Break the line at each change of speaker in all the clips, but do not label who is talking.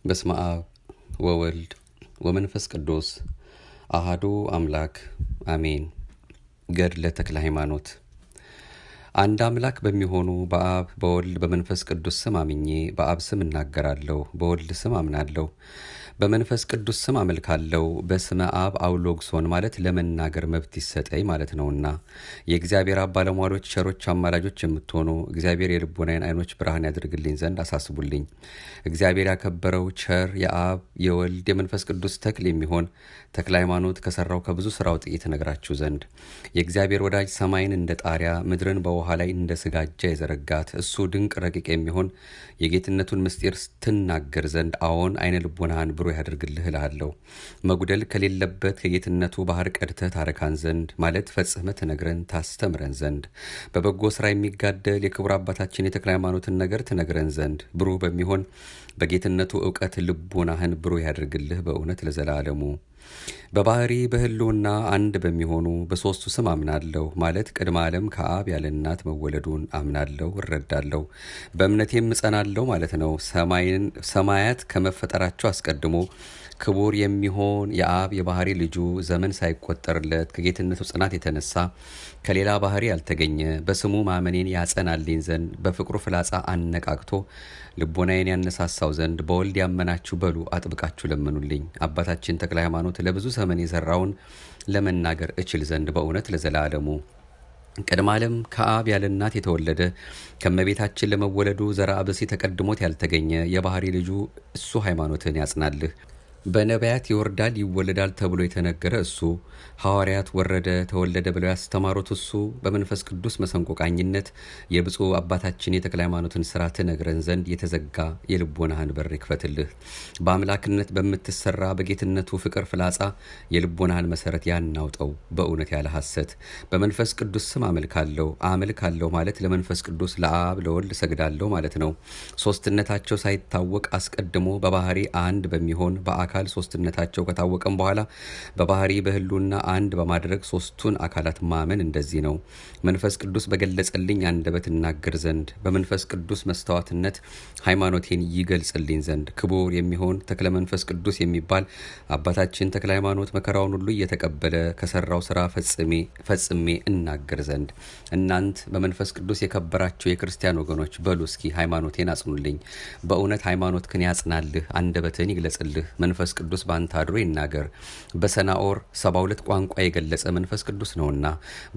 በስመ አብ ወወልድ ወመንፈስ ቅዱስ አሐዱ አምላክ አሜን። ገድለ ተክለ ሃይማኖት። አንድ አምላክ በሚሆኑ በአብ በወልድ በመንፈስ ቅዱስ ስም አምኜ በአብ ስም እናገራለሁ፣ በወልድ ስም አምናለሁ፣ በመንፈስ ቅዱስ ስም አመልካለሁ። በስመ አብ አውሎግሶን ማለት ለመናገር መብት ይሰጠኝ ማለት ነውና የእግዚአብሔር አብ ባለሟሎች ቸሮች አማላጆች የምትሆኑ እግዚአብሔር የልቦናዬን ዓይኖች ብርሃን ያድርግልኝ ዘንድ አሳስቡልኝ። እግዚአብሔር ያከበረው ቸር የአብ የወልድ የመንፈስ ቅዱስ ተክል የሚሆን ተክለ ሃይማኖት ከሰራው ከብዙ ስራው ጥቂት ነግራችሁ ዘንድ የእግዚአብሔር ወዳጅ ሰማይን እንደ ጣሪያ ምድርን በውሃ ላይ እንደ ስጋጃ የዘረጋት እሱ ድንቅ ረቂቅ የሚሆን የጌትነቱን ምስጢር ስትናገር ዘንድ አዎን አይነ ልቦናህን ብሩህ ያደርግልህ እልሃለሁ። መጉደል ከሌለበት ከጌትነቱ ባህር ቀድተህ ታረካን ዘንድ ማለት ፈጽመህ ትነግረን ታስተምረን ዘንድ በበጎ ስራ የሚጋደል የክቡር አባታችን የተክለ ሃይማኖትን ነገር ትነግረን ዘንድ ብሩህ በሚሆን በጌትነቱ ዕውቀት ልቦናህን ብሩህ ያደርግልህ በእውነት ለዘላለሙ። በባህሪ በህልውና አንድ በሚሆኑ በሶስቱ ስም አምናለሁ ማለት ቅድመ ዓለም ከአብ ያለ እናት መወለዱን አምናለሁ እረዳለሁ፣ በእምነቴም እጸናለሁ ማለት ነው። ሰማያት ከመፈጠራቸው አስቀድሞ ክቡር የሚሆን የአብ የባህሪ ልጁ ዘመን ሳይቆጠርለት ከጌትነቱ ጽናት የተነሳ ከሌላ ባህሪ ያልተገኘ በስሙ ማመኔን ያጸናልኝ ዘንድ በፍቅሩ ፍላጻ አነቃቅቶ ልቦናዬን ያነሳሳው ዘንድ በወልድ ያመናችሁ በሉ አጥብቃችሁ ለምኑልኝ። አባታችን ተክለ ሃይማኖት ለብዙ ዘመን የሰራውን ለመናገር እችል ዘንድ በእውነት ለዘላለሙ። ቅድመ ዓለም ከአብ ያለ እናት የተወለደ ከመቤታችን ለመወለዱ ዘርአ ብእሲ ተቀድሞት ያልተገኘ የባህሪ ልጁ እሱ ሃይማኖትን ያጽናልህ። በነቢያት ይወርዳል ይወለዳል ተብሎ የተነገረ እሱ ሐዋርያት ወረደ ተወለደ ብለው ያስተማሩት እሱ በመንፈስ ቅዱስ መሰንቆ ቃኝነት የብፁዕ አባታችን የተክለ ሃይማኖትን ስራ ትነግረን ዘንድ የተዘጋ የልቦናህን በር ይክፈትልህ። በአምላክነት በምትሰራ በጌትነቱ ፍቅር ፍላጻ የልቦናህን መሰረት ያናውጠው በእውነት ያለ ሐሰት። በመንፈስ ቅዱስ ስም አመልካለሁ ማለት ለመንፈስ ቅዱስ ለአብ ለወልድ ሰግዳለሁ ማለት ነው። ሶስትነታቸው ሳይታወቅ አስቀድሞ በባህሪ አንድ በሚሆን በአካል ሶስትነታቸው ከታወቀም በኋላ በባህሪ በህልውና አንድ በማድረግ ሶስቱን አካላት ማመን እንደዚህ ነው። መንፈስ ቅዱስ በገለጸልኝ አንደበት እናገር ዘንድ በመንፈስ ቅዱስ መስተዋትነት ሃይማኖቴን ይገልጽልኝ ዘንድ ክቡር የሚሆን ተክለ መንፈስ ቅዱስ የሚባል አባታችን ተክለ ሃይማኖት መከራውን ሁሉ እየተቀበለ ከሰራው ስራ ፈጽሜ እናገር ዘንድ እናንት በመንፈስ ቅዱስ የከበራችሁ የክርስቲያን ወገኖች በሉ እስኪ ሃይማኖቴን አጽኑልኝ። በእውነት ሃይማኖትህን ያጽናልህ፣ አንደበትህን ይግለጽልህ። መንፈስ ቅዱስ በአንተ አድሮ ይናገር። በሰናኦር 72 ቋንቋ የገለጸ መንፈስ ቅዱስ ነውና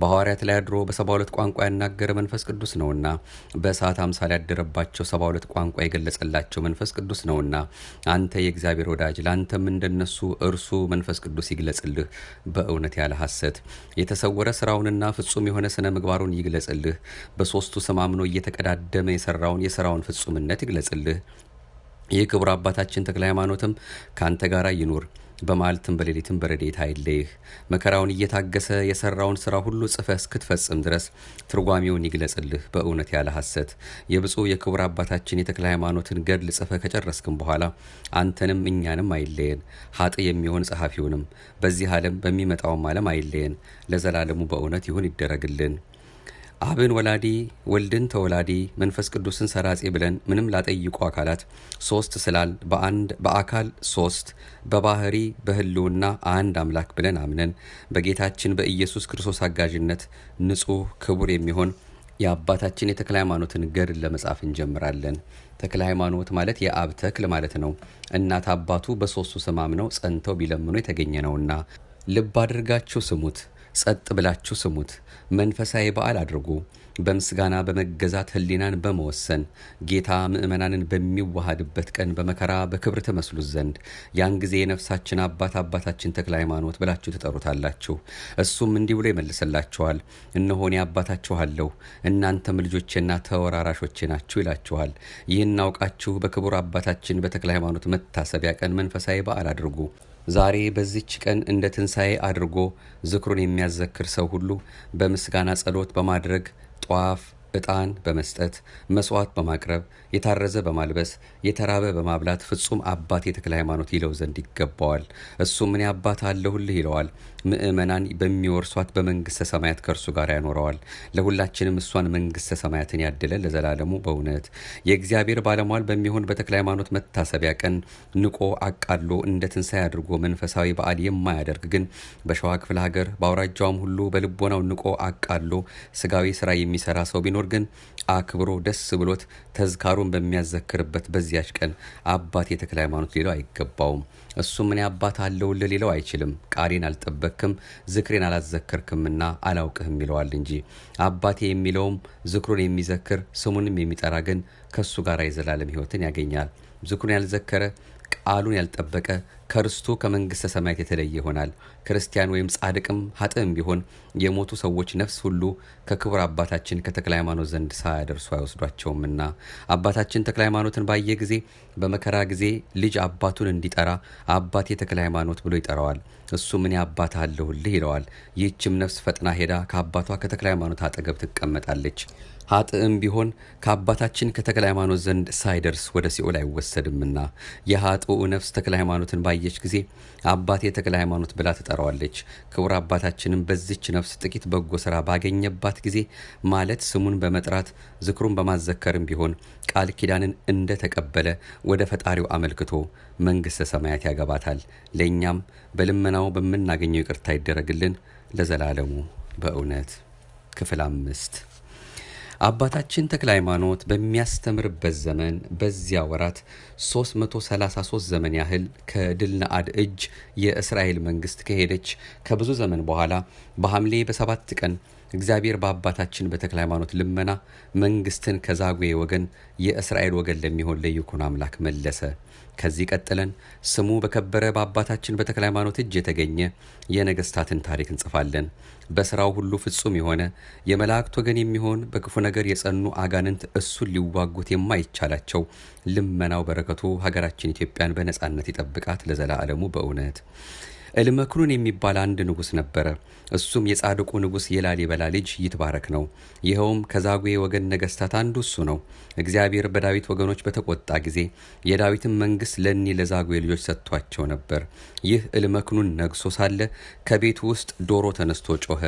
በሐዋርያት ላይ አድሮ በ72 ቋንቋ ያናገረ መንፈስ ቅዱስ ነውና በእሳት አምሳል ያደረባቸው 72 ቋንቋ የገለጸላቸው መንፈስ ቅዱስ ነውና አንተ የእግዚአብሔር ወዳጅ ለአንተም እንደነሱ እርሱ መንፈስ ቅዱስ ይግለጽልህ በእውነት ያለ ሐሰት። የተሰወረ ስራውንና ፍጹም የሆነ ስነ ምግባሩን ይግለጽልህ። በሶስቱ ስም አምኖ እየተቀዳደመ የሰራውን ፍጹምነት ይግለጽልህ። ይህ ክቡር አባታችን ተክለ ሃይማኖትም ካንተ ጋር ይኑር፣ በመዓልትም በሌሊትም በረድኤት አይለይህ። መከራውን እየታገሰ የሰራውን ስራ ሁሉ ጽፈህ እስክትፈጽም ድረስ ትርጓሜውን ይግለጽልህ በእውነት ያለ ሐሰት። የብፁዕ የክቡር አባታችን የተክለ ሃይማኖትን ገድል ጽፈህ ከጨረስክም በኋላ አንተንም እኛንም አይለየን፣ ኃጥእ የሚሆን ጸሐፊውንም በዚህ ዓለም በሚመጣውም ዓለም አይለየን፣ ለዘላለሙ በእውነት ይሁን ይደረግልን። አብን ወላዲ ወልድን ተወላዲ መንፈስ ቅዱስን ሰራጺ ብለን ምንም ላጠይቁ አካላት ሶስት ስላል በአካል ሶስት በባህሪ በህልውና አንድ አምላክ ብለን አምነን በጌታችን በኢየሱስ ክርስቶስ አጋዥነት ንጹሕ ክቡር የሚሆን የአባታችን የተክለ ሃይማኖትን ገድል ለመጻፍ እንጀምራለን። ተክለ ሃይማኖት ማለት የአብ ተክል ማለት ነው። እናት አባቱ በሶስቱ ስም አምነው ጸንተው ቢለምኑ የተገኘ ነውና ልብ አድርጋችሁ ስሙት፣ ጸጥ ብላችሁ ስሙት። መንፈሳዊ በዓል አድርጉ። በምስጋና በመገዛት ህሊናን በመወሰን ጌታ ምእመናንን በሚዋሃድበት ቀን በመከራ በክብር ትመስሉት ዘንድ ያን ጊዜ የነፍሳችን አባት አባታችን ተክለ ሃይማኖት ብላችሁ ትጠሩታላችሁ። እሱም እንዲህ ብሎ ይመልስላችኋል፣ እነሆኔ አባታችኋለሁ እናንተም ልጆቼና ተወራራሾቼ ናችሁ ይላችኋል። ይህን አውቃችሁ በክቡር አባታችን በተክለ ሃይማኖት መታሰቢያ ቀን መንፈሳዊ በዓል አድርጉ። ዛሬ በዚች ቀን እንደ ትንሣኤ አድርጎ ዝክሩን የሚያዘክር ሰው ሁሉ በምስጋና ጸሎት በማድረግ ጧፍ ዕጣን በመስጠት መስዋዕት በማቅረብ የታረዘ በማልበስ የተራበ በማብላት ፍጹም አባቴ ተክለ ሃይማኖት ይለው ዘንድ ይገባዋል። እሱም እኔ አባት አለሁልህ ይለዋል። ምእመናን በሚወርሷት በመንግስተ ሰማያት ከእርሱ ጋር ያኖረዋል። ለሁላችንም እሷን መንግስተ ሰማያትን ያድለን ለዘላለሙ በእውነት። የእግዚአብሔር ባለሟል በሚሆን በተክለ ሃይማኖት መታሰቢያ ቀን ንቆ አቃሎ እንደ ትንሣኤ አድርጎ መንፈሳዊ በዓል የማያደርግ ግን በሸዋ ክፍለ ሀገር በአውራጃውም ሁሉ በልቦናው ንቆ አቃሎ ስጋዊ ስራ የሚሰራ ሰው ቢኖር ግን አክብሮ ደስ ብሎት ተዝካሩን በሚያዘክርበት በዚያች ቀን አባቴ ተክለ ሃይማኖት ሊለው አይገባውም። እሱም እኔ አባት አለውልህ ሊለው አይችልም። ቃሌን አልጠበክም ዝክሬን አላዘከርክምና አላውቅህም ይለዋል እንጂ። አባቴ የሚለውም ዝክሩን የሚዘክር ስሙንም የሚጠራ ግን ከሱ ጋር የዘላለም ሕይወትን ያገኛል። ዝክሩን ያልዘከረ ቃሉን ያልጠበቀ ከርስቱ ከመንግስተ ሰማያት የተለየ ይሆናል። ክርስቲያን ወይም ጻድቅም ኃጥእም ቢሆን የሞቱ ሰዎች ነፍስ ሁሉ ከክቡር አባታችን ከተክለ ሃይማኖት ዘንድ ሳያደርሱ አይወስዷቸውምና አባታችን ተክለ ሃይማኖትን ባየ ጊዜ በመከራ ጊዜ ልጅ አባቱን እንዲጠራ አባቴ ተክለ ሃይማኖት ብሎ ይጠራዋል። እሱም እኔ አባት አለሁልህ ይለዋል። ይህችም ነፍስ ፈጥና ሄዳ ከአባቷ ከተክለ ሃይማኖት አጠገብ ትቀመጣለች። ኃጥእም ቢሆን ከአባታችን ከተክለ ሃይማኖት ዘንድ ሳይደርስ ወደ ሲኦል አይወሰድምና የኃጥኡ ነፍስ ተክለ ሃይማኖትን ባየች ጊዜ አባቴ ተክለ ሃይማኖት ብላ ትጠራዋለች። ክቡር አባታችንም በዚች ነፍስ ጥቂት በጎ ሥራ ባገኘባት ጊዜ ማለት ስሙን በመጥራት ዝክሩን በማዘከርም ቢሆን ቃል ኪዳንን እንደ ተቀበለ ወደ ፈጣሪው አመልክቶ መንግሥተ ሰማያት ያገባታል። ለእኛም በልመናው በምናገኘው ይቅርታ ይደረግልን ለዘላለሙ በእውነት። ክፍል 5 አባታችን ተክለ ሃይማኖት በሚያስተምርበት ዘመን በዚያ ወራት 333 ዘመን ያህል ከድልነአድ እጅ የእስራኤል መንግስት ከሄደች ከብዙ ዘመን በኋላ በሐምሌ በ7 ቀን እግዚአብሔር በአባታችን በተክለ ሃይማኖት ልመና መንግስትን ከዛጉዌ ወገን የእስራኤል ወገን ለሚሆን ለይኩኖ አምላክ መለሰ። ከዚህ ቀጥለን ስሙ በከበረ በአባታችን በተክለ ሃይማኖት እጅ የተገኘ የነገስታትን ታሪክ እንጽፋለን። በስራው ሁሉ ፍጹም የሆነ የመላእክት ወገን የሚሆን በክፉ ነገር የጸኑ አጋንንት እሱን ሊዋጉት የማይቻላቸው ልመናው በረከቱ ሀገራችን ኢትዮጵያን በነጻነት ይጠብቃት ለዘላለሙ በእውነት። እልመክኑን የሚባል አንድ ንጉስ ነበረ። እሱም የጻድቁ ንጉስ የላሊበላ ልጅ ይትባረክ ነው። ይኸውም ከዛጉዌ ወገን ነገስታት አንዱ እሱ ነው። እግዚአብሔር በዳዊት ወገኖች በተቆጣ ጊዜ የዳዊትን መንግስት ለኒ ለዛጉዌ ልጆች ሰጥቷቸው ነበር። ይህ እልመክኑን ነግሶ ሳለ ከቤቱ ውስጥ ዶሮ ተነስቶ ጮኸ።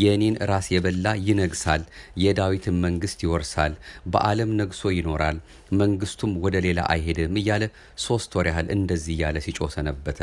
የኔን ራስ የበላ ይነግሳል፣ የዳዊትን መንግስት ይወርሳል፣ በዓለም ነግሶ ይኖራል፣ መንግስቱም ወደ ሌላ አይሄድም እያለ 3 ወር ያህል እንደዚህ እያለ ሲጮህ ሰነበተ።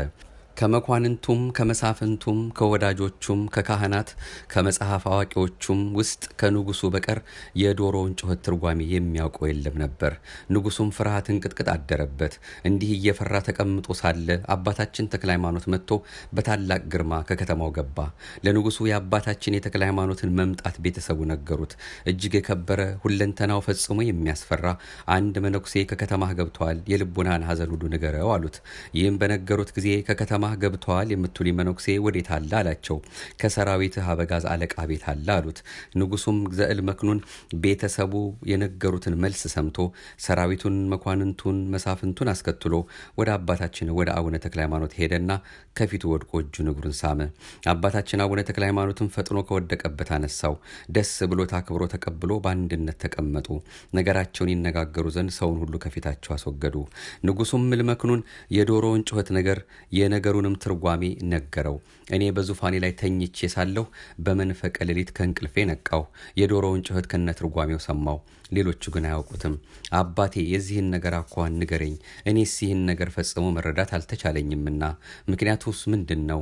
ከመኳንንቱም ከመሳፍንቱም ከወዳጆቹም ከካህናት ከመጽሐፍ አዋቂዎቹም ውስጥ ከንጉሱ በቀር የዶሮውን ጩኸት ትርጓሜ የሚያውቀው የለም ነበር። ንጉሱም ፍርሃትን ቅጥቅጥ አደረበት። እንዲህ እየፈራ ተቀምጦ ሳለ አባታችን ተክለ ሃይማኖት መጥቶ በታላቅ ግርማ ከከተማው ገባ። ለንጉሱ የአባታችን የተክለ ሃይማኖትን መምጣት ቤተሰቡ ነገሩት። እጅግ የከበረ ሁለንተናው ፈጽሞ የሚያስፈራ አንድ መነኩሴ ከከተማህ ገብቷል፣ የልቡናን ሐዘን ሁሉ ንገረው አሉት። ይህም በነገሩት ጊዜ ከከተማ ገብተዋል የምትሉ መነኩሴ ወዴት አለ አላቸው። ከሰራዊትህ አበጋዝ አለቃ ቤት አለ አሉት። ንጉሱም ዘእልመክኑን ቤተሰቡ የነገሩትን መልስ ሰምቶ ሰራዊቱን መኳንንቱን መሳፍንቱን አስከትሎ ወደ አባታችን ወደ አቡነ ተክለ ሃይማኖት ሄደና ከፊቱ ወድቆ እጁን እግሩን ሳመ። አባታችን አቡነ ተክለ ሃይማኖትን ፈጥኖ ከወደቀበት አነሳው። ደስ ብሎት አክብሮ ተቀብሎ በአንድነት ተቀመጡ። ነገራቸውን ይነጋገሩ ዘንድ ሰውን ሁሉ ከፊታቸው አስወገዱ። ንጉሱም እልመክኑን የዶሮውን ጩኸት ነገር የነገሩንም ትርጓሜ ነገረው። እኔ በዙፋኔ ላይ ተኝቼ ሳለሁ በመንፈቀ ሌሊት ከእንቅልፌ ነቃሁ። የዶሮውን ጩኸት ከነ ትርጓሜው ሰማሁ። ሌሎቹ ግን አያውቁትም። አባቴ የዚህን ነገር አኳኋን ንገረኝ፣ እኔስ ይህን ነገር ፈጽሞ መረዳት አልተቻለኝምና ምክንያቱስ ምንድን ነው?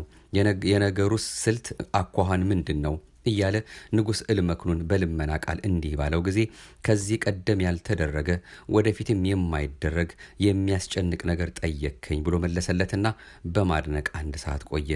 የነገሩስ ስልት አኳኋን ምንድን ነው? እያለ ንጉስ እልመክኑን በልመና ቃል እንዲህ ባለው ጊዜ ከዚህ ቀደም ያልተደረገ ወደፊትም የማይደረግ የሚያስጨንቅ ነገር ጠየከኝ ብሎ መለሰለትና በማድነቅ 1 ሰዓት ቆየ።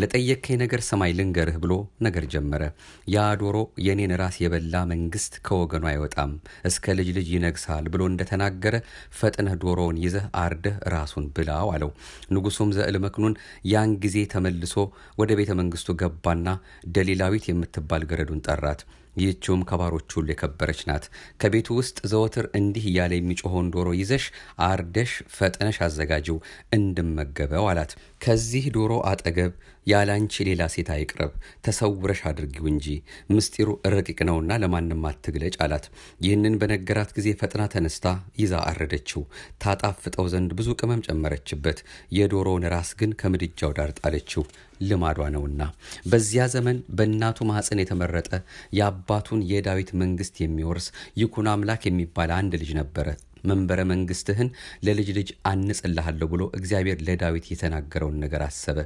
ለጠየከኝ ነገር ሰማይ ልንገርህ ብሎ ነገር ጀመረ። ያ ዶሮ የኔን ራስ የበላ መንግስት ከወገኑ አይወጣም፣ እስከ ልጅ ልጅ ይነግሳል ብሎ እንደተናገረ ፈጥነህ ዶሮውን ይዘህ አርደህ ራሱን ብላው አለው። ንጉሱም ዘእልመክኑን ያን ጊዜ ተመልሶ ወደ ቤተ መንግስቱ ገባና ደሊላዊት የምትባል ገረዱን ጠራት። ይህችውም ከባሮች ሁሉ የከበረች ናት። ከቤቱ ውስጥ ዘወትር እንዲህ እያለ የሚጮኸውን ዶሮ ይዘሽ አርደሽ ፈጥነሽ አዘጋጂው እንድመገበው አላት። ከዚህ ዶሮ አጠገብ ያላንቺ ሌላ ሴት አይቅረብ፣ ተሰውረሽ አድርጊው እንጂ ምስጢሩ ረቂቅ ነውና ለማንም አትግለጭ አላት። ይህንን በነገራት ጊዜ ፈጥና ተነስታ ይዛ አረደችው። ታጣፍጠው ዘንድ ብዙ ቅመም ጨመረችበት። የዶሮውን ራስ ግን ከምድጃው ዳር ጣለችው፣ ልማዷ ነውና። በዚያ ዘመን በእናቱ ማኅፀን የተመረጠ የአባቱን የዳዊት መንግሥት የሚወርስ ይኩኖ አምላክ የሚባል አንድ ልጅ ነበረ። መንበረ መንግሥትህን ለልጅ ልጅ አንጽልሃለሁ ብሎ እግዚአብሔር ለዳዊት የተናገረውን ነገር አሰበ።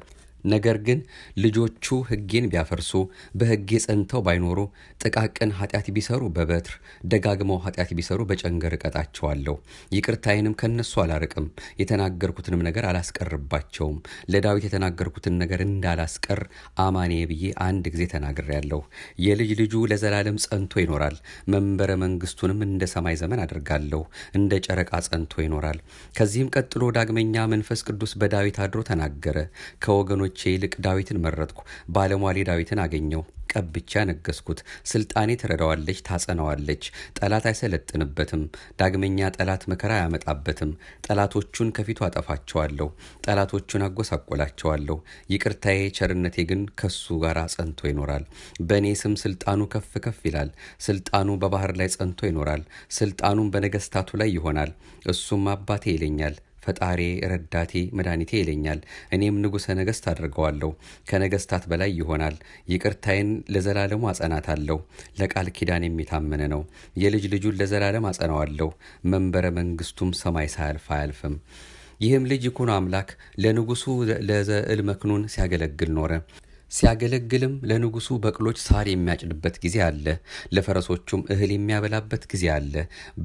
ነገር ግን ልጆቹ ሕጌን ቢያፈርሱ በሕጌ ጸንተው ባይኖሩ ጥቃቅን ኃጢአት ቢሰሩ በበትር ደጋግመው ኃጢአት ቢሰሩ በጨንገር እቀጣቸዋለሁ። ይቅርታዬንም ከነሱ አላርቅም፣ የተናገርኩትንም ነገር አላስቀርባቸውም። ለዳዊት የተናገርኩትን ነገር እንዳላስቀር አማኔ ብዬ አንድ ጊዜ ተናግሬያለሁ። የልጅ ልጁ ለዘላለም ጸንቶ ይኖራል። መንበረ መንግሥቱንም እንደ ሰማይ ዘመን አድርጋለሁ፣ እንደ ጨረቃ ጸንቶ ይኖራል። ከዚህም ቀጥሎ ዳግመኛ መንፈስ ቅዱስ በዳዊት አድሮ ተናገረ። ከወገኖች ይልቅ ዳዊትን መረጥኩ፣ ባለሟሌ ዳዊትን አገኘው፣ ቀብቻ ነገስኩት። ስልጣኔ ትረዳዋለች፣ ታጸናዋለች። ጠላት አይሰለጥንበትም። ዳግመኛ ጠላት መከራ አያመጣበትም። ጠላቶቹን ከፊቱ አጠፋቸዋለሁ፣ ጠላቶቹን አጎሳቆላቸዋለሁ። ይቅርታዬ ቸርነቴ ግን ከሱ ጋር ጸንቶ ይኖራል። በእኔ ስም ስልጣኑ ከፍ ከፍ ይላል። ስልጣኑ በባህር ላይ ጸንቶ ይኖራል። ስልጣኑም በነገስታቱ ላይ ይሆናል። እሱም አባቴ ይለኛል፣ ፈጣሪ ረዳቴ መድኃኒቴ ይለኛል። እኔም ንጉሠ ነገሥት አድርገዋለሁ፣ ከነገሥታት በላይ ይሆናል። ይቅርታዬን ለዘላለሙ አጸናታለሁ፣ ለቃል ኪዳን የሚታመነ ነው። የልጅ ልጁን ለዘላለም አጸናዋለሁ፣ መንበረ መንግሥቱም ሰማይ ሳያልፍ አያልፍም። ይህም ልጅ ይኩኖ አምላክ ለንጉሡ ለዘእል መክኑን ሲያገለግል ኖረ። ሲያገለግልም ለንጉሡ በቅሎች ሳር የሚያጭድበት ጊዜ አለ፣ ለፈረሶቹም እህል የሚያበላበት ጊዜ አለ።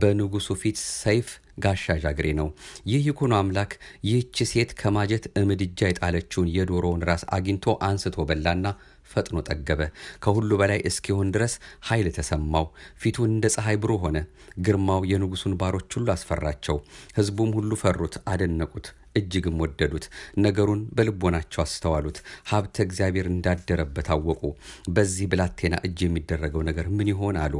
በንጉሡ ፊት ሰይፍ ጋሻ ጃግሬ ነው። ይህ ይኩኖ አምላክ ይህች ሴት ከማጀት ምድጃ የጣለችውን የዶሮውን ራስ አግኝቶ አንስቶ በላና ፈጥኖ ጠገበ። ከሁሉ በላይ እስኪሆን ድረስ ኃይል ተሰማው። ፊቱ እንደ ፀሐይ ብሩህ ሆነ። ግርማው የንጉሡን ባሮች ሁሉ አስፈራቸው። ሕዝቡም ሁሉ ፈሩት፣ አደነቁት፣ እጅግም ወደዱት። ነገሩን በልቦናቸው አስተዋሉት። ሀብተ እግዚአብሔር እንዳደረበት አወቁ። በዚህ ብላቴና እጅ የሚደረገው ነገር ምን ይሆን አሉ።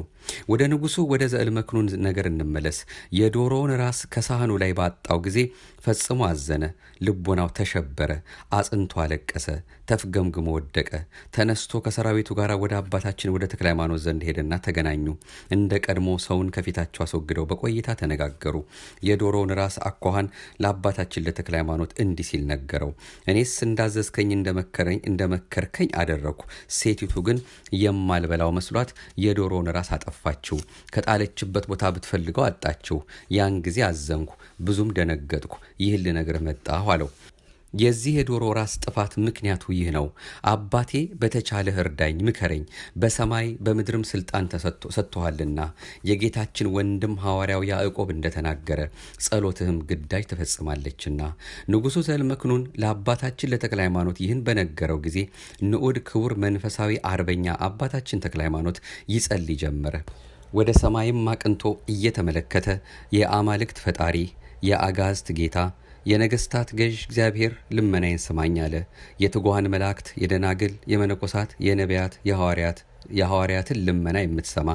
ወደ ንጉሡ ወደ ዘእል መክኑን ነገር እንመለስ። የዶሮውን ራስ ከሳህኑ ላይ ባጣው ጊዜ ፈጽሞ አዘነ። ልቦናው ተሸበረ፣ አጽንቶ አለቀሰ፣ ተፍገምግሞ ወደቀ። ተነስቶ ከሰራዊቱ ጋር ወደ አባታችን ወደ ተክለ ሃይማኖት ዘንድ ሄደና ተገናኙ። እንደ ቀድሞ ሰውን ከፊታቸው አስወግደው በቆይታ ተነጋገሩ። የዶሮውን ራስ አኳኋን ለአባታችን ለተክለ ሃይማኖት እንዲህ ሲል ነገረው። እኔስ እንዳዘዝከኝ እንደመከርከኝ አደረግኩ። ሴቲቱ ግን የማልበላው መስሏት የዶሮውን ራስ አጠፋችው። ከጣለችበት ቦታ ብትፈልገው አጣችው። ያን ጊዜ አዘንኩ፣ ብዙም ደነገጥኩ። ይህን ልነግርህ መጣሁ አለው። የዚህ የዶሮ ራስ ጥፋት ምክንያቱ ይህ ነው። አባቴ በተቻለህ እርዳኝ፣ ምከረኝ። በሰማይ በምድርም ስልጣን ሰጥቶሃልና የጌታችን ወንድም ሐዋርያው ያዕቆብ እንደተናገረ ጸሎትህም ግዳጅ ትፈጽማለችና። ንጉሡ ዘእል መክኑን ለአባታችን ለተክለ ሃይማኖት ይህን በነገረው ጊዜ ንዑድ ክቡር መንፈሳዊ አርበኛ አባታችን ተክለ ሃይማኖት ይጸልይ ጀመረ። ወደ ሰማይም አቅንቶ እየተመለከተ የአማልክት ፈጣሪ የአጋዝት ጌታ የነገስታት ገዥ እግዚአብሔር ልመናዬን ስማኝ አለ። የትጉሃን መላእክት፣ የደናግል፣ የመነኮሳት፣ የነቢያት፣ የሐዋርያትን ልመና የምትሰማ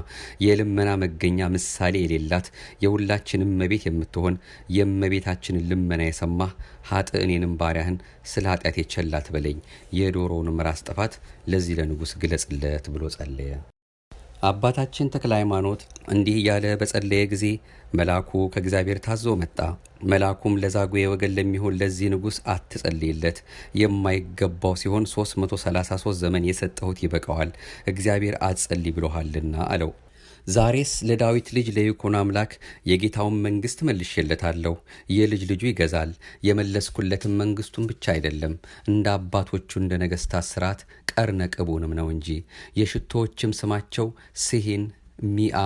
የልመና መገኛ ምሳሌ የሌላት የሁላችንም እመቤት የምትሆን የእመቤታችንን ልመና የሰማህ ኃጥእ እኔንም ባሪያህን ስለ ኃጢአቴ ቸል አትበለኝ፣ የዶሮውንም ራስ ጥፋት ለዚህ ለንጉሥ ግለጽለት ብሎ ጸለየ። አባታችን ተክለ ሃይማኖት እንዲህ እያለ በጸለየ ጊዜ መልአኩ ከእግዚአብሔር ታዞ መጣ። መልአኩም ለዛጉዌ ወገን ለሚሆን ለዚህ ንጉሥ አትጸልይለት፣ የማይገባው ሲሆን 333 ዘመን የሰጠሁት ይበቃዋል፣ እግዚአብሔር አትጸልይ ብሎሃልና አለው። ዛሬስ ለዳዊት ልጅ ለይኩኖ አምላክ የጌታውን መንግሥት መልሼለታለሁ። የልጅ ልጁ ይገዛል። የመለስኩለትን መንግሥቱን ብቻ አይደለም፣ እንደ አባቶቹ እንደ ነገሥታት ሥርዓት ቀርነ ቅቡንም ነው እንጂ። የሽቶዎችም ስማቸው ስሂን፣ ሚአ፣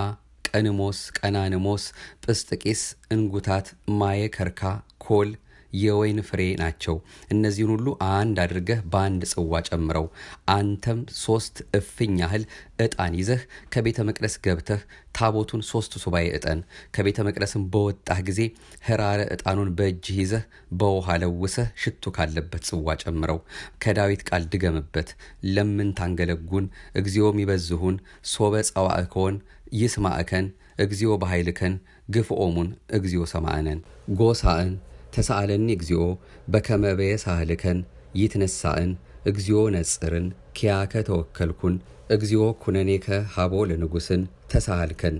ቀንሞስ፣ ቀናንሞስ፣ ጵስጥቂስ፣ እንጉታት፣ ማየ ከርካ፣ ኮል፣ የወይን ፍሬ ናቸው። እነዚህን ሁሉ አንድ አድርገህ በአንድ ጽዋ ጨምረው። አንተም 3 እፍኝ ያህል ዕጣን ይዘህ ከቤተ መቅደስ ገብተህ ታቦቱን 3 ሱባኤ ዕጠን። ከቤተ መቅደስም በወጣህ ጊዜ ህራረ ዕጣኑን በእጅህ ይዘህ በውሃ ለውሰህ ሽቱ ካለበት ጽዋ ጨምረው። ከዳዊት ቃል ድገምበት። ለምን ታንገለጉን እግዚኦ ሚበዝሁን ሶበ ጸዋዕከን ይስማዕከን እግዚኦ በኃይልከን ግፍኦሙን እግዚኦ ሰማዕነን። ጎሳእን ተሳአለኒ እግዚኦ በከመ በየሳህልከን ይትነሳእን እግዚኦ ነጽርን ኪያከ ተወከልኩን እግዚኦ ኩነኔከ ሀቦ ለንጉስን ተሳሃልከን።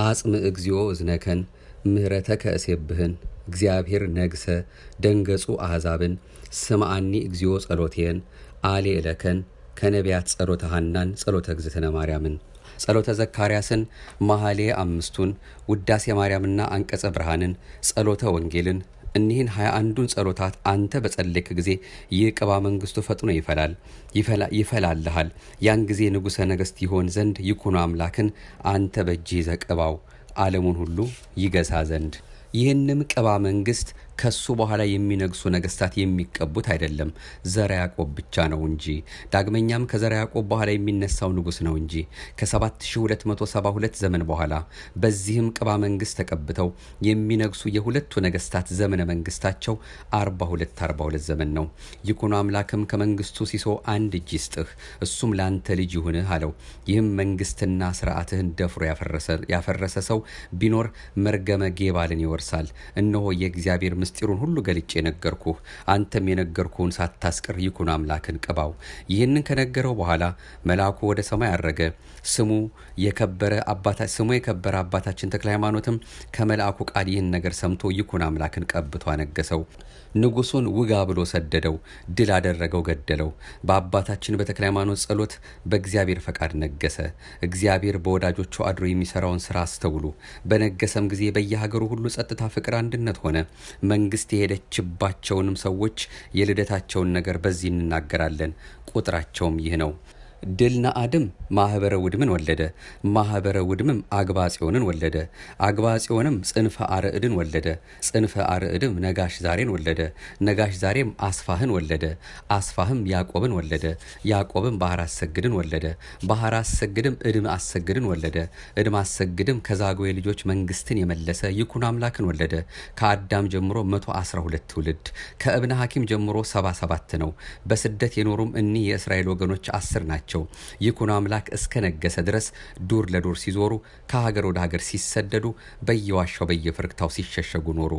አጽም እግዚኦ እዝነከን ምህረተከ እሴብህን እግዚአብሔር ነግሰ ደንገጹ አሕዛብን ስምዓኒ እግዚኦ ጸሎቴን አሌ እለከን ከነቢያት ጸሎተ ሐናን ጸሎተ እግዝእትነ ማርያምን ጸሎተ ዘካርያስን መኃልየ 5ቱን ውዳሴ ማርያምና አንቀጸ ብርሃንን ጸሎተ ወንጌልን እኒህን 21ዱን ጸሎታት አንተ በጸለይክ ጊዜ ይህ ቅባ መንግስቱ ፈጥኖ ይፈላልሃል። ያን ጊዜ ንጉሠ ነገሥት ይሆን ዘንድ ይኩኖ አምላክን አንተ በእጅህ ይዘህ ቅባው ዓለሙን ሁሉ ይገዛ ዘንድ። ይህንም ቅባ መንግስት ከሱ በኋላ የሚነግሱ ነገስታት የሚቀቡት አይደለም፣ ዘረ ያዕቆብ ብቻ ነው እንጂ። ዳግመኛም ከዘረ ያዕቆብ በኋላ የሚነሳው ንጉስ ነው እንጂ። ከ7272 ዘመን በኋላ በዚህም ቅባ መንግስት ተቀብተው የሚነግሱ የሁለቱ ነገስታት ዘመነ መንግስታቸው 42 ዘመን ነው። ይኩኖ አምላክም ከመንግስቱ ሲሶ አንድ እጅ ይስጥህ፣ እሱም ላንተ ልጅ ይሁንህ አለው። ይህም መንግስትና ስርዓትህን ደፍሮ ያፈረሰ ሰው ቢኖር መርገመ ጌባልን ይወርሳል። እነሆ የእግዚአብሔር ምስጢሩን ሁሉ ገልጬ ነገርኩህ። አንተም የነገርኩህን ሳታስቀር ይኩኖ አምላክን ቅባው። ይህንን ከነገረው በኋላ መልአኩ ወደ ሰማይ አረገ። ስሙ የከበረ አባታችን ተክለ ሃይማኖትም ከመልአኩ ቃል ይህን ነገር ሰምቶ ይኩኖ አምላክን ቀብቶ አነገሰው። ንጉሱን ውጋ ብሎ ሰደደው፣ ድል አደረገው፣ ገደለው። በአባታችን በተክለ ሃይማኖት ጸሎት በእግዚአብሔር ፈቃድ ነገሰ። እግዚአብሔር በወዳጆቹ አድሮ የሚሰራውን ስራ አስተውሉ። በነገሰም ጊዜ በየሀገሩ ሁሉ ጸጥታ፣ ፍቅር፣ አንድነት ሆነ። መንግስት የሄደችባቸውንም ሰዎች የልደታቸውን ነገር በዚህ እንናገራለን። ቁጥራቸውም ይህ ነው። ድልና አድም ማህበረ ውድምን ወለደ። ማህበረ ውድምም አግባ ጽዮንን ወለደ። አግባ ጽዮንም ጽንፈ አርዕድን ወለደ። ጽንፈ አርዕድም ነጋሽ ዛሬን ወለደ። ነጋሽ ዛሬም አስፋህን ወለደ። አስፋህም ያዕቆብን ወለደ። ያዕቆብም ባህር አሰግድን ወለደ። ባህር አሰግድም እድም አሰግድን ወለደ። እድም አሰግድም ከዛጉዌ ልጆች መንግስትን የመለሰ ይኩኖ አምላክን ወለደ። ከአዳም ጀምሮ 112 ትውልድ፣ ከእብነ ሐኪም ጀምሮ 77 ነው። በስደት የኖሩም እኒህ የእስራኤል ወገኖች 10 ናቸው። ይኩኖ አምላክ እስከ ነገሰ ድረስ ዱር ለዱር ሲዞሩ፣ ከሀገር ወደ ሀገር ሲሰደዱ፣ በየዋሻው በየፍርክታው ሲሸሸጉ ኖሩ።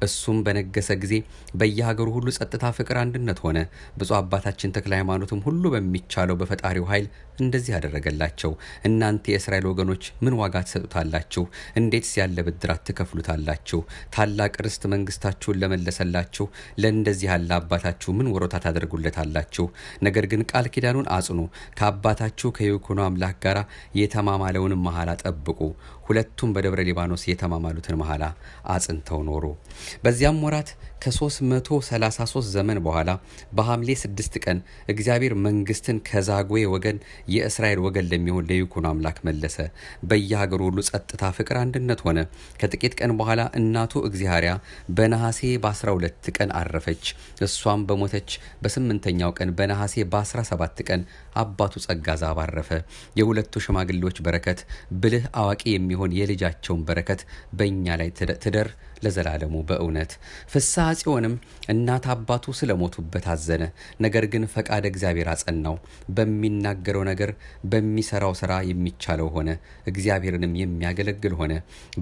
እሱም በነገሰ ጊዜ በየሀገሩ ሁሉ ጸጥታ፣ ፍቅር፣ አንድነት ሆነ። ብፁዕ አባታችን ተክለ ሃይማኖትም ሁሉ በሚቻለው በፈጣሪው ኃይል እንደዚህ ያደረገላቸው። እናንተ የእስራኤል ወገኖች ምን ዋጋ ትሰጡታላችሁ? እንዴትስ ያለ ብድራት ትከፍሉታላችሁ? ታላቅ ርስት መንግስታችሁን ለመለሰላችሁ ለእንደዚህ ያለ አባታችሁ ምን ወሮታ ታደርጉለታላችሁ? ነገር ግን ቃል ኪዳኑን አጽኑ። ከአባታችሁ ከይኩኖ አምላክ ጋር የተማማለውን መሐላ ጠብቁ። ሁለቱም በደብረ ሊባኖስ የተማማሉትን መሐላ አጽንተው ኖሩ። በዚያም ወራት ከ333 ዘመን በኋላ በሐምሌ 6 ቀን እግዚአብሔር መንግስትን ከዛጉዌ ወገን የእስራኤል ወገን ለሚሆን ለይኩኖ አምላክ መለሰ። በየሀገሩ ሁሉ ጸጥታ፣ ፍቅር፣ አንድነት ሆነ። ከጥቂት ቀን በኋላ እናቱ እግዚአርያ በነሐሴ በ12 ቀን አረፈች። እሷም በሞተች በ8ኛው ቀን በነሐሴ በ17 ቀን አባቱ ጸጋ ዛብ አረፈ። የሁለቱ ሽማግሌዎች በረከት ብልህ አዋቂ የሚሆን የልጃቸውን በረከት በእኛ ላይ ትደር ለዘላለሙ በእውነት። ፍስሐ ጽዮንም እናት አባቱ ስለሞቱበት አዘነ። ነገር ግን ፈቃደ እግዚአብሔር አጸናው። በሚናገረው ነገር በሚሰራው ስራ የሚቻለው ሆነ። እግዚአብሔርንም የሚያገለግል ሆነ።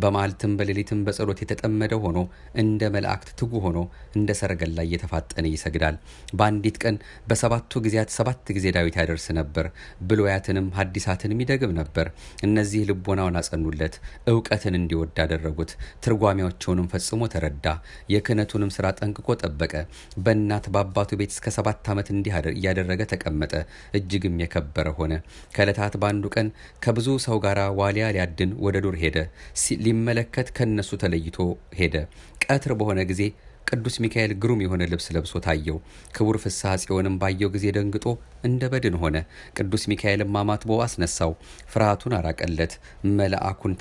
በመዓልትም በሌሊትም በጸሎት የተጠመደ ሆኖ እንደ መላእክት ትጉ ሆኖ እንደ ሰረገላ እየተፋጠነ ይሰግዳል። በአንዲት ቀን በሰባቱ ጊዜያት 7 ጊዜ ዳዊት ያደርስ ነበር። ብሉያትንም ሐዲሳትንም ይደግም ነበር። እነዚህ ልቦናውን አጸኑለት፣ እውቀትን እንዲወድ አደረጉት። ትርጓሜዎቹንም ፈጽሞ ተረዳ። የክህነቱንም ስራ ጠንቅቆ ጠበቀ። በእናት በአባቱ ቤት እስከ 7 ዓመት እንዲህ እያደረገ ተቀመጠ። እጅግም የከበረ ሆነ። ከዕለታት በአንዱ ቀን ከብዙ ሰው ጋር ዋሊያ ሊያድን ወደ ዱር ሄደ። ሊመለከት ከነሱ ተለይቶ ሄደ። ቀትር በሆነ ጊዜ ቅዱስ ሚካኤል ግሩም የሆነ ልብስ ለብሶ ታየው። ክቡር ፍስሐ ጽዮንም ባየው ጊዜ ደንግጦ እንደ በድን ሆነ። ቅዱስ ሚካኤልም አማትቦ አስነሳው፣ ፍርሃቱን አራቀለት። መልአኩን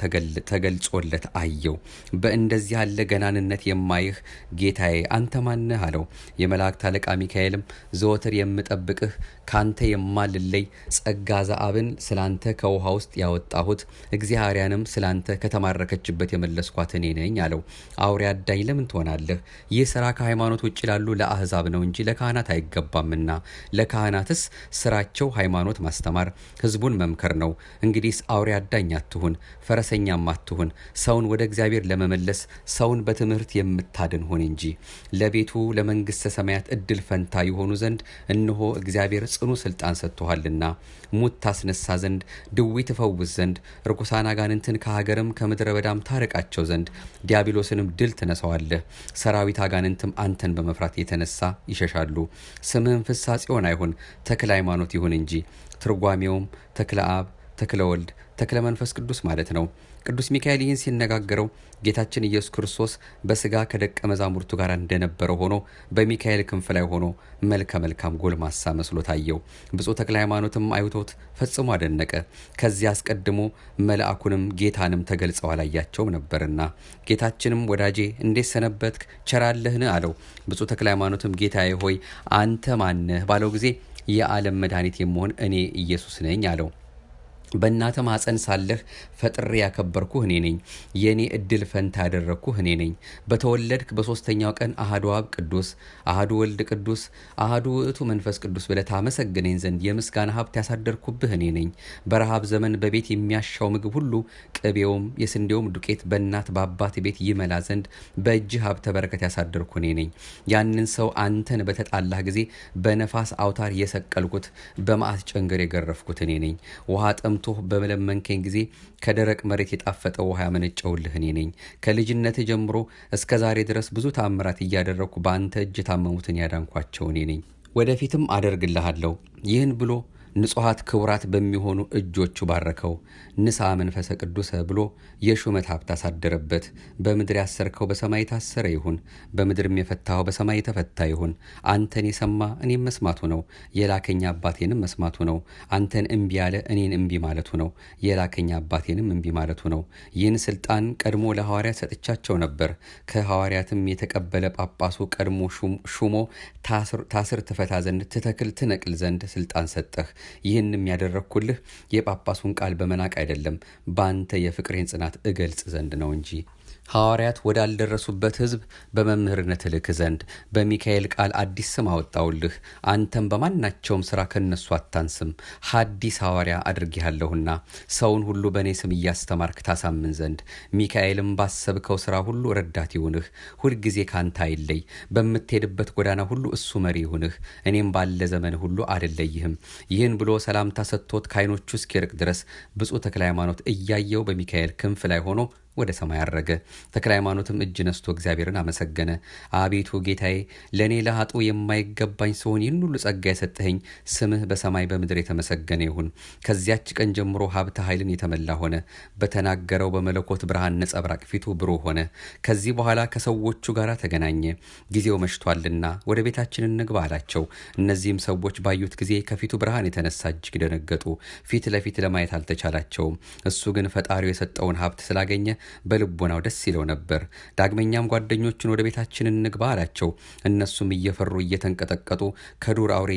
ተገልጾለት አየው። በእንደዚህ ያለ ገናንነት የማይህ ጌታዬ አንተ ማነህ አለው። የመላእክት አለቃ ሚካኤልም ዘወትር የምጠብቅህ ካንተ የማልለይ ጸጋ ዘአብን ስላንተ ከውሃ ውስጥ ያወጣሁት እግዚአብሔርንም ስላንተ ከተማረከችበት የመለስኳት እኔ ነኝ አለው። አውሬ አዳኝ ለምን ትሆናለህ? ይህ ስራ ከሃይማኖት ውጭ ላሉ ለአህዛብ ነው እንጂ ለካህናት አይገባምና። ለካህናትስ ስራቸው ሃይማኖት ማስተማር፣ ህዝቡን መምከር ነው። እንግዲህ አውሬ አዳኝ አትሁን፣ ፈረሰኛም አትሁን። ሰውን ወደ እግዚአብሔር ለመመለስ ሰውን በትምህርት የምታድን ሆን እንጂ። ለቤቱ ለመንግስተ ሰማያት እድል ፈንታ የሆኑ ዘንድ እነሆ እግዚአብሔር ጽኑ ስልጣን ሰጥቶሃልና ሙት ታስነሳ ዘንድ፣ ድዊ ትፈውስ ዘንድ፣ ርኩሳን አጋንንትን ከሀገርም ከምድረ በዳም ታርቃቸው ዘንድ፣ ዲያብሎስንም ድል ትነሳዋለህ። ሰራዊት አጋንንትም አንተን በመፍራት የተነሳ ይሸሻሉ። ስምህም ፍስሐ ጽዮን አይሁን ተክለ ሃይማኖት ይሁን እንጂ። ትርጓሜውም ተክለ አብ፣ ተክለ ወልድ፣ ተክለ መንፈስ ቅዱስ ማለት ነው። ቅዱስ ሚካኤል ይህን ሲነጋገረው ጌታችን ኢየሱስ ክርስቶስ በስጋ ከደቀ መዛሙርቱ ጋር እንደነበረው ሆኖ በሚካኤል ክንፍ ላይ ሆኖ መልከ መልካም ጎልማሳ መስሎ ታየው። ብፁዕ ተክለ ሃይማኖትም አይቶት ፈጽሞ አደነቀ። ከዚህ አስቀድሞ መልአኩንም ጌታንም ተገልጸው አላያቸውም ነበርና። ጌታችንም ወዳጄ እንዴት ሰነበትክ? ቸራለህን? አለው። ብፁዕ ተክለ ሃይማኖትም ጌታዬ ሆይ አንተ ማነህ ባለው ጊዜ የዓለም መድኃኒት የምሆን እኔ ኢየሱስ ነኝ አለው። በእናተ ማፀን ሳለህ ፈጥሬ ያከበርኩህ እኔ ነኝ። የኔ እድል ፈንታ ያደረግኩህ እኔ ነኝ። በተወለድክ በሶስተኛው ቀን አሃዱ አብ ቅዱስ፣ አሃዱ ወልድ ቅዱስ፣ አሃዱ ውእቱ መንፈስ ቅዱስ ብለህ ታመሰግነኝ ዘንድ የምስጋና ሀብት ያሳደርኩብህ እኔ ነኝ። በረሃብ ዘመን በቤት የሚያሻው ምግብ ሁሉ ቅቤውም የስንዴውም ዱቄት በእናት በአባት ቤት ይመላ ዘንድ በእጅህ ሀብተ በረከት ያሳደርኩ እኔ ነኝ። ያንን ሰው አንተን በተጣላህ ጊዜ በነፋስ አውታር የሰቀልኩት በመዓት ጨንገር የገረፍኩት እኔ ነኝ። ውሃ ጠምቶ በመለመንከኝ ጊዜ ከደረቅ መሬት የጣፈጠ ውሃ ያመነጨውልህ እኔ ነኝ። ከልጅነት ጀምሮ እስከ ዛሬ ድረስ ብዙ ተአምራት እያደረግኩ በአንተ እጅ የታመሙትን ያዳንኳቸው እኔ ነኝ። ወደፊትም አደርግልሃለሁ። ይህን ብሎ ንጹሐት ክቡራት በሚሆኑ እጆቹ ባረከው። ንሳ መንፈሰ ቅዱስ ብሎ የሹመት ሀብት አሳደረበት። በምድር ያሰርከው በሰማይ የታሰረ ይሁን፣ በምድርም የፈታኸው በሰማይ የተፈታ ይሁን። አንተን የሰማ እኔም መስማቱ ነው፣ የላከኝ አባቴንም መስማቱ ነው። አንተን እምቢ ያለ እኔን እምቢ ማለቱ ነው፣ የላከኝ አባቴንም እምቢ ማለቱ ነው። ይህን ስልጣን ቀድሞ ለሐዋርያት ሰጥቻቸው ነበር። ከሐዋርያትም የተቀበለ ጳጳሱ ቀድሞ ሹሞ ታስር ትፈታ ዘንድ ትተክል ትነቅል ዘንድ ስልጣን ሰጠህ። ይህንም ያደረግኩልህ የጳጳሱን ቃል በመናቅ አይደለም፣ በአንተ የፍቅሬን ጽናት እገልጽ ዘንድ ነው እንጂ። ሐዋርያት ወዳልደረሱበት ሕዝብ በመምህርነት ልክ ዘንድ በሚካኤል ቃል አዲስ ስም አወጣውልህ። አንተም በማናቸውም ሥራ ከነሱ አታንስም። ሐዲስ ሐዋርያ አድርጌሃለሁና ሰውን ሁሉ በእኔ ስም እያስተማርክ ታሳምን ዘንድ። ሚካኤልም ባሰብከው ሥራ ሁሉ ረዳት ይሁንህ፣ ሁልጊዜ ካንተ አይለይ። በምትሄድበት ጎዳና ሁሉ እሱ መሪ ይሁንህ። እኔም ባለ ዘመን ሁሉ አልለይህም። ይህን ብሎ ሰላምታ ሰጥቶት ከዓይኖቹ እስኪርቅ ድረስ ብፁዕ ተክለ ሃይማኖት እያየው በሚካኤል ክንፍ ላይ ሆኖ ወደ ሰማይ አረገ። ተክለ ሃይማኖትም እጅ ነስቶ እግዚአብሔርን አመሰገነ። አቤቱ ጌታዬ፣ ለእኔ ለኃጡ የማይገባኝ ሲሆን ይህን ሁሉ ጸጋ የሰጠኸኝ ስምህ በሰማይ በምድር የተመሰገነ ይሁን። ከዚያች ቀን ጀምሮ ሀብተ ኃይልን የተመላ ሆነ። በተናገረው በመለኮት ብርሃን ነጸብራቅ ፊቱ ብሩህ ሆነ። ከዚህ በኋላ ከሰዎቹ ጋር ተገናኘ። ጊዜው መሽቷልና ወደ ቤታችን እንግባ አላቸው። እነዚህም ሰዎች ባዩት ጊዜ ከፊቱ ብርሃን የተነሳ እጅግ ደነገጡ። ፊት ለፊት ለማየት አልተቻላቸውም። እሱ ግን ፈጣሪው የሰጠውን ሀብት ስላገኘ በልቦናው ደስ ይለው ነበር። ዳግመኛም ጓደኞቹን ወደ ቤታችን እንግባ አላቸው። እነሱም እየፈሩ እየተንቀጠቀጡ ከዱር አውሬ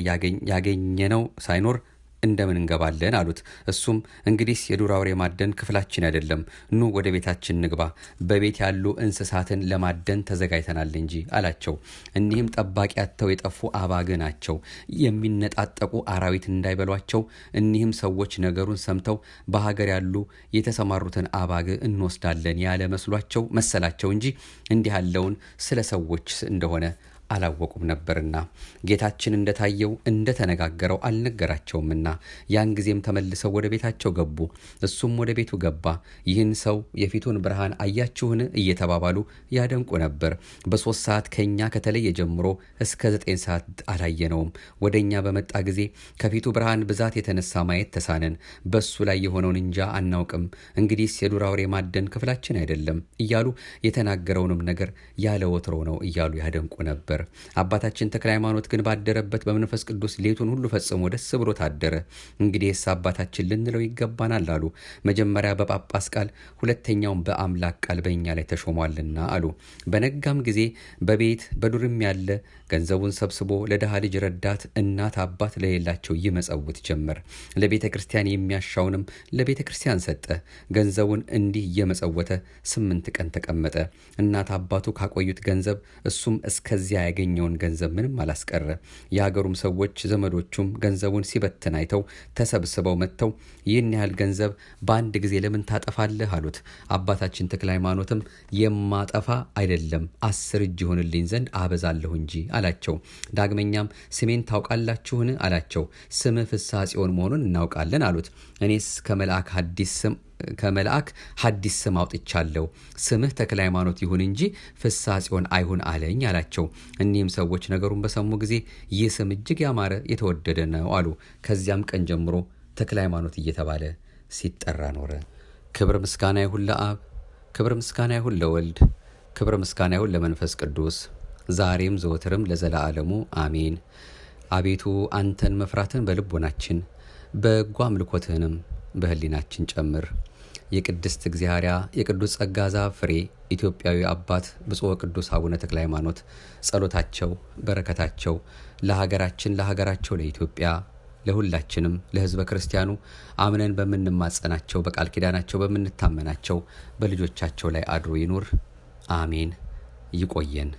ያገኘነው ሳይኖር እንደምን እንገባለን አሉት። እሱም እንግዲህ የዱር አውሬ ማደን ክፍላችን አይደለም፣ ኑ ወደ ቤታችን እንግባ፣ በቤት ያሉ እንስሳትን ለማደን ተዘጋጅተናል እንጂ አላቸው። እኒህም ጠባቂ አጥተው የጠፉ አባግ ናቸው፣ የሚነጣጠቁ አራዊት እንዳይበሏቸው። እኒህም ሰዎች ነገሩን ሰምተው በሀገር ያሉ የተሰማሩትን አባግ እንወስዳለን ያለ መሰላቸው እንጂ እንዲህ ያለውን ስለ ሰዎች እንደሆነ አላወቁም ነበርና ጌታችን እንደታየው እንደተነጋገረው አልነገራቸውምና ያን ጊዜም ተመልሰው ወደ ቤታቸው ገቡ። እሱም ወደ ቤቱ ገባ። ይህን ሰው የፊቱን ብርሃን አያችሁን እየተባባሉ ያደንቁ ነበር። በ3 ሰዓት ከኛ ከተለየ ጀምሮ እስከ 9 ሰዓት አላየነውም። ወደኛ በመጣ ጊዜ ከፊቱ ብርሃን ብዛት የተነሳ ማየት ተሳነን። በሱ ላይ የሆነውን እንጃ አናውቅም። እንግዲህ የዱር አውሬ ማደን ክፍላችን አይደለም እያሉ የተናገረውንም ነገር ያለ ወትሮ ነው እያሉ ያደንቁ ነበር። አባታችን ተክለ ሃይማኖት ግን ባደረበት በመንፈስ ቅዱስ ሌቱን ሁሉ ፈጽሞ ደስ ብሎ ታደረ። እንግዲህ አባታችን ልንለው ይገባናል አሉ። መጀመሪያ በጳጳስ ቃል፣ ሁለተኛውም በአምላክ ቃል በእኛ ላይ ተሾሟልና አሉ። በነጋም ጊዜ በቤት በዱርም ያለ ገንዘቡን ሰብስቦ ለድሃ ልጅ ረዳት እናት አባት ለሌላቸው ይመጸውት ጀመር። ለቤተ ክርስቲያን የሚያሻውንም ለቤተ ክርስቲያን ሰጠ። ገንዘቡን እንዲህ እየመጸወተ 8 ቀን ተቀመጠ። እናት አባቱ ካቆዩት ገንዘብ እሱም እስከዚያ ያገኘውን ገንዘብ ምንም አላስቀረ። የሀገሩም ሰዎች ዘመዶቹም ገንዘቡን ሲበትን አይተው ተሰብስበው መጥተው ይህን ያህል ገንዘብ በአንድ ጊዜ ለምን ታጠፋለህ አሉት። አባታችን ተክለ ሃይማኖትም የማጠፋ አይደለም 10 እጅ ይሆንልኝ ዘንድ አበዛለሁ እንጂ አላቸው። ዳግመኛም ስሜን ታውቃላችሁን አላቸው። ስምህ ፍስሐ ጽዮን መሆኑን እናውቃለን አሉት። እኔስ ከመልአክ ሐዲስ ስም አውጥቻለሁ። ስምህ ተክለ ሃይማኖት ይሁን እንጂ ፍስሐ ጽዮን አይሁን አለኝ አላቸው። እኒህም ሰዎች ነገሩን በሰሙ ጊዜ ይህ ስም እጅግ ያማረ የተወደደ ነው አሉ። ከዚያም ቀን ጀምሮ ተክለ ሃይማኖት እየተባለ ሲጠራ ኖረ። ክብር ምስጋና ይሁን ለአብ፣ ክብር ምስጋና ይሁን ለወልድ፣ ክብር ምስጋና ይሁን ለመንፈስ ቅዱስ ዛሬም ዘወትርም ለዘላለሙ አሜን። አቤቱ አንተን መፍራትን በልቦናችን በጎ አምልኮትህንም በህሊናችን ጨምር። የቅድስት እግዚአርያ የቅዱስ ጸጋ ዛፍ ፍሬ ኢትዮጵያዊ አባት ብፁዕ ቅዱስ አቡነ ተክለ ሃይማኖት ጸሎታቸው በረከታቸው ለሀገራቸው ለኢትዮጵያ ለሁላችንም ለህዝበ ክርስቲያኑ አምነን በምንማጸናቸው በቃል ኪዳናቸው በምንታመናቸው በልጆቻቸው ላይ አድሮ ይኑር። አሜን። ይቆየን።